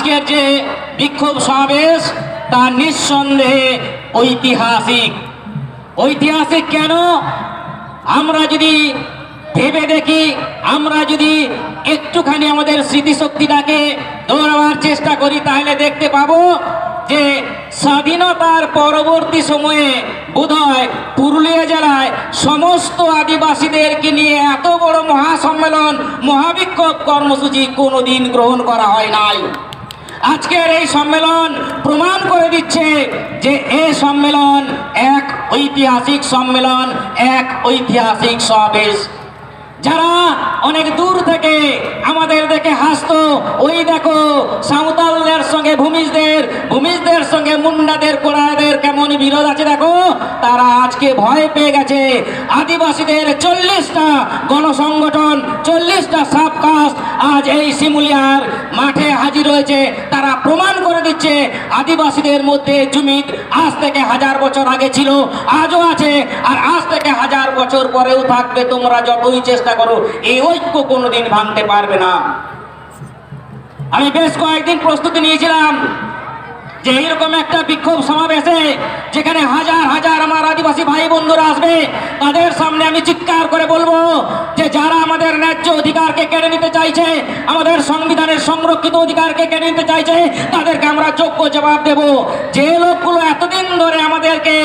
আজকের যে বিক্ষোভ সমাবেশ তা নিঃসন্দেহে ঐতিহাসিক। ঐতিহাসিক কেন? আমরা যদি ভেবে দেখি, আমরা যদি একটুখানি আমাদের স্মৃতিশক্তিটাকে দৌড়াবার চেষ্টা করি, তাহলে দেখতে পাবো যে স্বাধীনতার পরবর্তী সময়ে বোধহয় পুরুলিয়া জেলায় সমস্ত আদিবাসীদেরকে নিয়ে এত বড় মহাসম্মেলন, মহাবিক্ষোভ কর্মসূচি কোনোদিন গ্রহণ করা হয় নাই। আজকের এই সম্মেলন প্রমাণ করে দিচ্ছে যে এই সম্মেলন এক ঐতিহাসিক সম্মেলন, এক ঐতিহাসিক সমাবেশ। যারা অনেক দূর থেকে আমাদের দেখে হাসতো, ওই দেখো সাঁওতালদের সঙ্গে ভূমিজদের সঙ্গে মুন্ডাদের, কোড়াদের কেমন বিরোধ আছে দেখো, তারা আজকে ভয় পেয়ে গেছে। আদিবাসীদের 40টা গণসংগঠন, 40টা সাবকাস্ট আজ এই শিমুলিয়ার মাঠে হাজির হয়েছে। তারা প্রমাণ করে দিচ্ছে আদিবাসীদের মধ্যে জুমিত আজ থেকে 1000 বছর আগে ছিল, আজও আছে, আর আজ থেকে 1000 বছর পরেও থাকবে। তোমরা যতই চেষ্টা করো, এই ঐক্য কোনোদিন ভাঙতে পারবে না। আমি বেশ কয়েকদিন প্রস্তুতি নিয়েছিলাম যে এইরকম একটা বিক্ষোভ সমাবেশে যেখানে হাজার হাজার আমার আদিবাসী ভাই বন্ধুরা আসবে, তাদের সামনে আমি চিৎকার করে বলবো যে যারা আমাদের ন্যায্য অধিকারকে কেড়ে নিতে চাইছে, আমাদের সংবিধানের সংরক্ষিত অধিকারকে কেড়ে নিতে চাইছে, তাদেরকে আমরা যোগ্য জবাব দেব। যে লোকগুলো এতদিন ধরে আমাদেরকে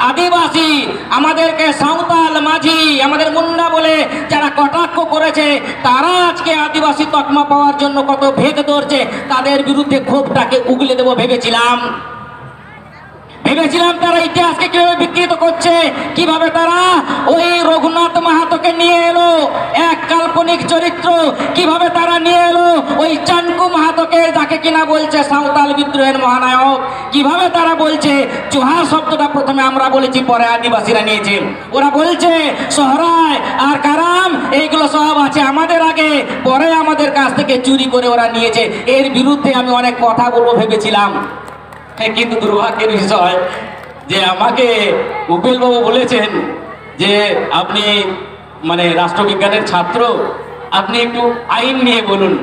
আদিবাসী, আমাদেরকে সাঁওতাল, মাঝি, আমাদের মুন্ডা বলে যারা কটাক্ষ করেছে, তারা আজকে আদিবাসী তকমা পাওয়ার জন্য কত ভেগ ধরছে, তাদের বিরুদ্ধে ক্ষোভটাকে উগলে দেবো ভেবেছিলাম। তারা ইতিহাসকে কিভাবে বিকৃত করছে, কিভাবে তারা ওই রঘুনাথ মাহাতোকে নিয়ে এলো, এক কাল্পনিক চরিত্র, কিভাবে তারা নিয়ে এলো ওই চানকু মাহাতোকে, যাকে কিনা বলছে সাঁওতাল বিদ্রোহের মহানায়ক, কিভাবে তারা বলছে চোহার শব্দটা প্রথমে আমরা বলেছি, পরে আদিবাসীরা নিয়েছে। ওরা বলছে সোহরায় আর কারাম এইগুলো সব আছে আমাদের আগে, পরে আমাদের কাছ থেকে চুরি করে ওরা নিয়েছে। এর বিরুদ্ধে আমি অনেক কথা বলবো ভেবেছিলাম, কিন্তু দুর্ভাগ্যের বিষয় যে আমাকে উপিলবাবু বলেছেন যে আপনি মানে রাষ্ট্রবিজ্ঞানের ছাত্র, আপনি একটু আইন নিয়ে বলুন।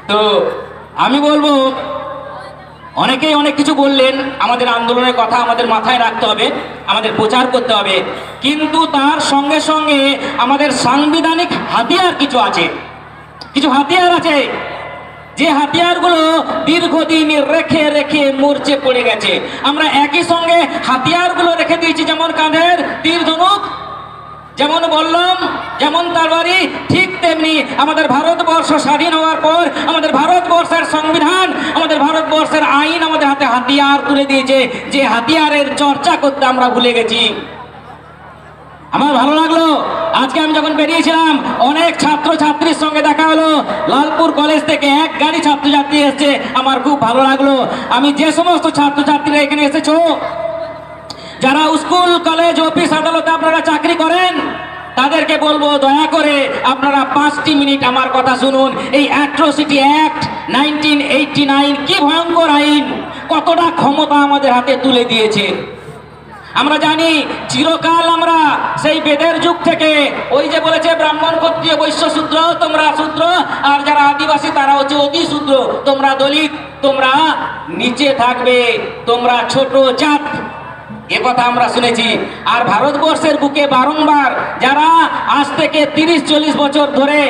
তো আমি বলবো, অনেকেই অনেক কিছু বললেন, আমাদের আন্দোলনের কথা আমাদের মাথায় রাখতে হবে, আমাদের প্রচার করতে হবে, কিন্তু তার সঙ্গে সঙ্গে আমাদের সাংবিধানিক হাতিয়ার কিছু আছে, কিছু হাতিয়ার আছে, যে হাতিয়ারগুলো দীর্ঘদিন রেখে রেখে মরচে পড়ে গেছে। আমরা একই সঙ্গে হাতিয়ারগুলো রেখে দিয়েছি, যেমন কাঁধের তীর ধনুক, যেমন বললাম, যেমন তরবারি, ঠিক তেমনি আমাদের ভারতবর্ষ স্বাধীন হওয়ার পর আমাদের ভারতবর্ষের সংবিধান, আমাদের ভারতবর্ষের আইন আমাদের হাতে হাতিয়ার তুলে দিয়েছে, যে হাতিয়ারের চর্চা করতে আমরা ভুলে গেছি। আমার ভালো লাগলো, আজকে আমি যখন বেরিয়েছিলাম অনেক ছাত্র ছাত্রীর সঙ্গে দেখা হলো, লালপুর কলেজ থেকে এক গাড়ি ছাত্রছাত্রী এসছে, আমার খুব ভালো লাগলো। আমি যে সমস্ত ছাত্রছাত্রীরা এখানে এসেছো, যারা স্কুল, কলেজ, অফিস, আদালতে আপনারা চাকরি করেন, তাদেরকে বলবো দয়া করে আপনারা 5টি মিনিট আমার কথা শুনুন। এই অ্যাট্রোসিটি অ্যাক্ট 1989 কি ভয়ঙ্কর আইন, কতটা ক্ষমতা আমাদের হাতে তুলে দিয়েছে। আমরা জানি চিরকাল আমরা সেই বেদের যুগ থেকে, ওই যে বলেছে ব্রাহ্মণ, ক্ষত্রিয়, বৈশ্য, শূদ্র, তোমরা শূদ্র, আর যারা আদিবাসী তারা হচ্ছে অতি শূদ্র, তোমরা দলিত, তোমরা নিচে থাকবে, তোমরা ছোট জাত, কথা আমরা শুনেছি। আর ভারতবর্ষের বুকে বারংবার যারা আজ থেকে 30-40 বছর ধরে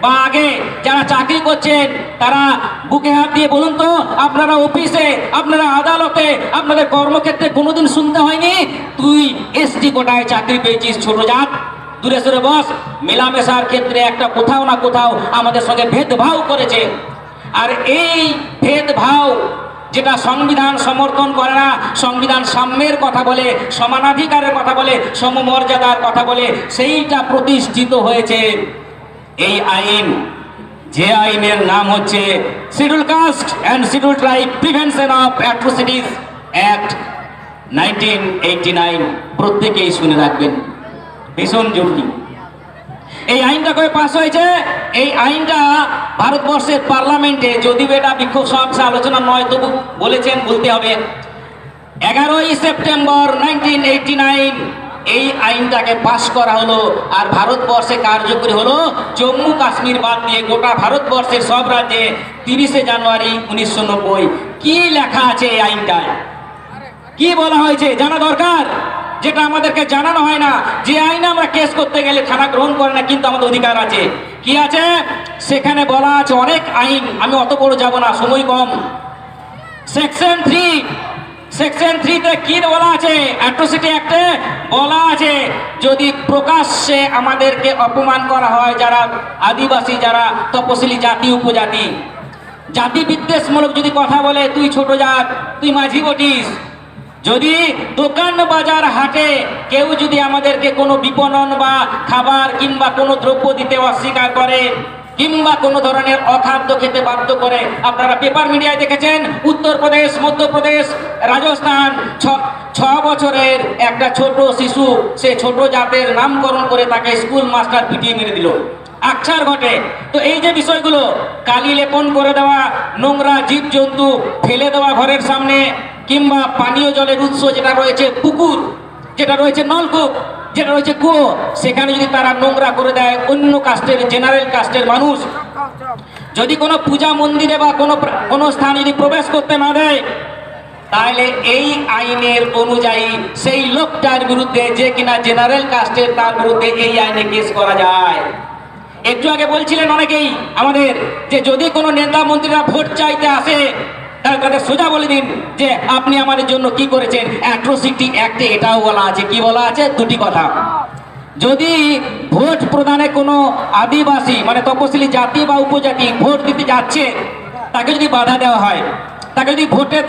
বা আগে যারা চাকরি করছেন, তারা বুকে হাত দিয়ে বলুন তো, আপনারা অফিসে, আপনারা আদালতে, আপনাদের কর্মক্ষেত্রে কোনোদিন শুনতে হয়নি তুই এসটি কোটায় চাকরি পেয়েছিস, ছোট জাত, দূরে সরে বস। মেলামেশার ক্ষেত্রে একটা কোথাও না কোথাও আমাদের সঙ্গে ভেদভাব করেছে। আর এই ভেদভাব যেটা সংবিধান সমর্থন করে না, সংবিধান সাম্যের কথা বলে, সমানাধিকারের কথা বলে, সমমর্যাদার কথা বলে, সেইটা প্রতিষ্ঠিত হয়েছে এই আইন, যে আইনের নাম হচ্ছে schedule caste and schedule tribe prevention of atrocities act 1989। প্রত্যেকেই শুনে রাখবেন, ভীষণ জরুরি। এই আইনটা করে পাস হয়েছে। এই আইনটা ভারতবর্ষের পার্লামেন্টে, যদিও এটা বিক্ষোভ সমাবেশে আলোচনা নয়, তবু বলেছেন, বলতে হবে, 11ই সেপ্টেম্বর 1989 এই আইনটাকে পাশ করা হলো, আর ভারতবর্ষে কার্যকরী হলো জম্মু কাশ্মীর বাদ দিয়ে গোটা ভারতবর্ষের সব রাজ্যে 30শে জানুয়ারি 1990। কি লেখা আছে এই আইনটায়, কি বলা হয়েছে জানা দরকার, যেটা আমাদেরকে জানানো হয় না। যে আইনে আমরা কেস করতে গেলে থানা গ্রহণ করে না, কিন্তু আমাদের অধিকার আছে। কি আছে সেখানে বলা আছে অনেক আইন, আমি অত বড় যাব না, সময় কম। সেকশন 3 তে কি বলা আছে? অ্যাট্রোসিটি অ্যাক্টে বলা আছে যদি প্রকাশ্যে আমাদেরকে অপমান করা হয়, যারা আদিবাসী, যারা তপশিলি জাতি উপজাতি, জাতি বিদ্বেষমূলক যদি কথা বলে, তুই ছোট জাত, তুই মাঝি বটিস, যদি দোকান বাজার হাটে কেউ যদি আমাদেরকে কোনো বিপণন বা খাবার কিংবা কোনো দ্রব্য দিতে অস্বীকার করে, কিংবা কোনো ধরনের অখাদ্য খেতে বাধ্য করে, আপনারা পেপার মিডিয়ায় দেখেছেন উত্তরপ্রদেশ, মধ্যপ্রদেশ, রাজস্থান, 6 বছরের একটা ছোট শিশু, সে ছোট জাতের নামকরণ করে তাকে স্কুল মাস্টার পিটিয়ে মেরে দিল, আকছার ঘটে। তো এই যে বিষয়গুলো, কালি লেপন করে দেওয়া, নোংরা জীবজন্তু ফেলে দেওয়া ঘরের সামনে, কিংবা পানীয় জলের উৎস যেটা রয়েছে পুকুর, যেটা রয়েছে নলকূপ, যেটা রয়েছে কুয়ো, সেখানে যদি তারা নোংরা করে দেয়, অন্য কাস্টের, জেনারেল কাস্টের মানুষ যদি কোনো পূজা মন্দিরে বা কোনো স্থানে যদি প্রবেশ করতে না দেয়, তাহলে এই আইনের অনুযায়ী সেই লোকটার বিরুদ্ধে, যে কিনা জেনারেল কাস্টের, তার বিরুদ্ধে এই আইনে কেস করা যায়। একটু আগে বলছিলেন অনেকেই আমাদের যে যদি কোনো নেতা মন্ত্রীরা ভোট চাইতে আসে, তাহলে তাদের সোজা বলে দিন যে আপনি আমাদের জন্য কি করেছেন। অ্যাট্রোসিটি অ্যাক্টে এটাও বলা আছে, কি বলা আছে? দুটি কথা। যদি ভোট প্রদানে কোনো আদিবাসী মানে তপশিলি জাতি বা উপজাতি ভোট দিতে যাচ্ছে, তাকে যদি বাধা দেওয়া হয়, তাকে যদি ভোটে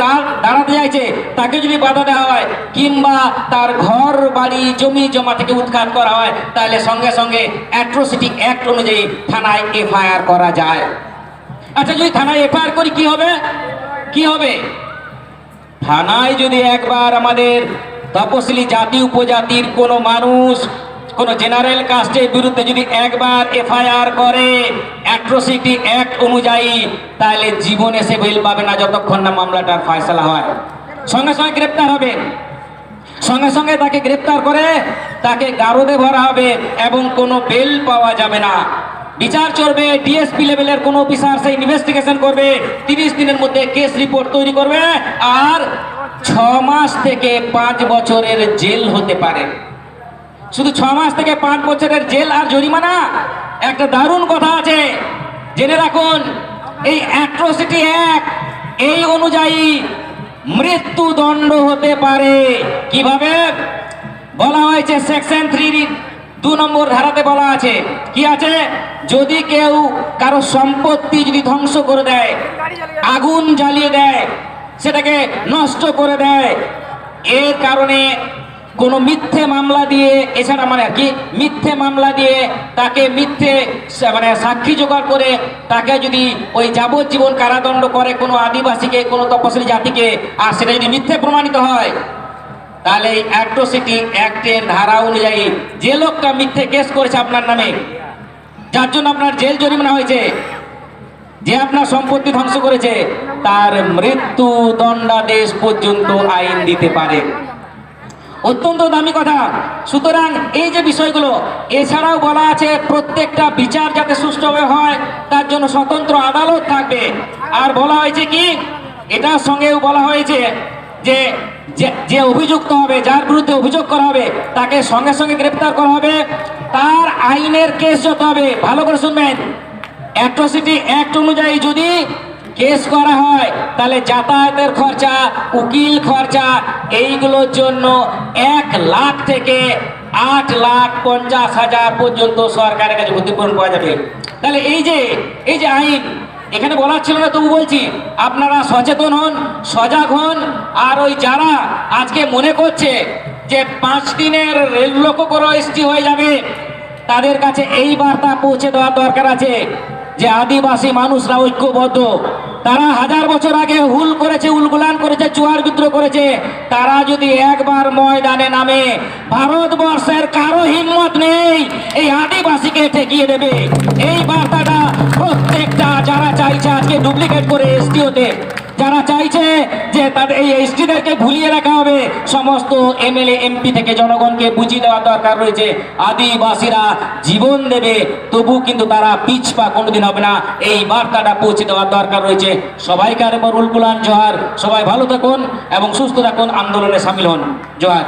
দাঁড়াতে চাইছে তাকে যদি বাধা দেওয়া হয়, কিংবা তার ঘর বাড়ি জমি জমা থেকে উৎখাত করা হয়, তাহলে সঙ্গে সঙ্গে অ্যাট্রোসিটি অ্যাক্ট অনুযায়ী থানায় এফআইআর করা যায়। আচ্ছা, যদি থানায় এফআইআর করি কি হবে? কি হবে? থানায় যদি একবার আমাদের তপশিলি জাতি উপজাতির কোনো মানুষ কোনো জেনারেল কাস্টের বিরুদ্ধে যদি একবার এফআইআর করে অ্যাট্রোসিটি অ্যাক্ট অনুযায়ী, তাহলে জীবনে সে বেল পাবে না যতক্ষণ না মামলাটার ফয়সালা হয়। সঙ্গে সঙ্গে গ্রেপ্তার হবে, সঙ্গে সঙ্গে তাকে গ্রেপ্তার করে তাকে গারদে ভরা হবে এবং কোনো বেল পাওয়া যাবে না। বিচার চলবে, ডিএসপি লেভেলের কোনো অফিসার সেই ইনভেস্টিগেশন করবে, 30 দিনের মধ্যে কেস রিপোর্ট তৈরি করবে, আর 6 মাস থেকে 5 বছরের জেল হতে পারে। শুধু 6 মাস থেকে 5 বছরের জেল আর জরিমানা। একটা দারুণ কথা আছে, জেনে রাখুন, এই অ্যাট্রোসিটি অ্যাক্ট এই অনুযায়ী মৃত্যুদণ্ড হতে পারে। কিভাবে বলা হয়েছে? সেকশন 3 2 নম্বর ধারাতে বলা আছে, কি আছে? যদি কেউ কারো সম্পত্তি যদি ধ্বংস করে দেয়, আগুন জ্বালিয়ে দেয়, সেটাকে নষ্ট করে দেয়, এর কারণে কোনো মিথ্যে মামলা দিয়ে, এছাড়া মানে কি মিথ্যে মামলা দিয়ে তাকে মিথ্যে মানে সাক্ষী জোগাড় করে তাকে যদি ওই যাবজ্জীবন কারাদণ্ড করে কোনো আদিবাসীকে, কোনো তপশিলি জাতিকে, আর সেটা যদি মিথ্যে প্রমাণিত হয়, তাহলে এই অ্যাট্রোসিটি অ্যাক্টের ধারা অনুযায়ী যে লোকটা মিথ্যে কেস করেছে আপনার নামে, যার জন্য আপনার জেল জরিমানা হয়েছে, যে আপনার সম্পত্তি ধ্বংস করেছে, তার মৃত্যু দণ্ডাদেশ পর্যন্ত আইন দিতে পারে। অত্যন্ত দামি কথা। সুতরাং এই যে বিষয়গুলো, এছাড়াও বলা আছে প্রত্যেকটা বিচার যাতে সুষ্ঠুভাবে হয় তার জন্য স্বতন্ত্র আদালত থাকবে। আর বলা হয়েছে কি, এটার সঙ্গেও বলা হয়েছে যে যে অভিযুক্ত হবে, যার বিরুদ্ধে অভিযোগ করা হবে, তাকে সঙ্গে সঙ্গে গ্রেপ্তার করা হবে, তার আইনের কেস যত হবে। ভালো করে শুনবেন, অ্যাট্রোসিটি অ্যাক্ট অনুযায়ী যদি কেস করা হয়, তাহলে যাতায়াতের খরচা, উকিল খরচা, এইগুলোর জন্য 1 লাখ থেকে 8,50,000 পর্যন্ত সরকারের কাছে ক্ষতিপূরণ পাওয়া যাবে। তাহলে এই যে আইন এখানে বলা ছিল না, তবু বলছি, আপনারা সচেতন হন, সজাগ হন। আর ওই যারা আজকে মনে করছে যে 5 দিনের রেল লোকো এসটি হয়ে যাবে, তাদের কাছে এই বার্তা পৌঁছে দেওয়ার দরকার আছে যে আদিবাসী মানুষরা ঐক্যবদ্ধ। তারা 1000 বছর আগে হুল করেছে, উলগুলান করেছে, জোয়ার বিদ্রোহ করেছে। তারা যদি একবার ময়দানে নামে, ভারতবর্ষের কারো হিম্মত নেই এই আদিবাসীকে ঠেকিয়ে দেবে। এই বার্তাটা প্রত্যেকটা যারা চাইছে আজকে ডুপ্লিকেট করে এসটি হতে, যারা চাইছে যে তাদের এই এসটিদেরকে ভুলিয়ে রাখা হবে। সমস্ত এমএলএ এমপি থেকে জনগণকে বুঝিয়ে দেওয়া দরকার রয়েছে, আদিবাসীরা জীবন দেবে তবু কিন্তু তারা পিছপা কোনোদিন হবে না, এই বার্তাটা পৌঁছে দেওয়ার দরকার রয়েছে। সবাইকে আরেকবার উলকুলান জোহার। সবাই ভালো থাকুন এবং সুস্থ থাকুন, আন্দোলনে সামিল হন। জোহার।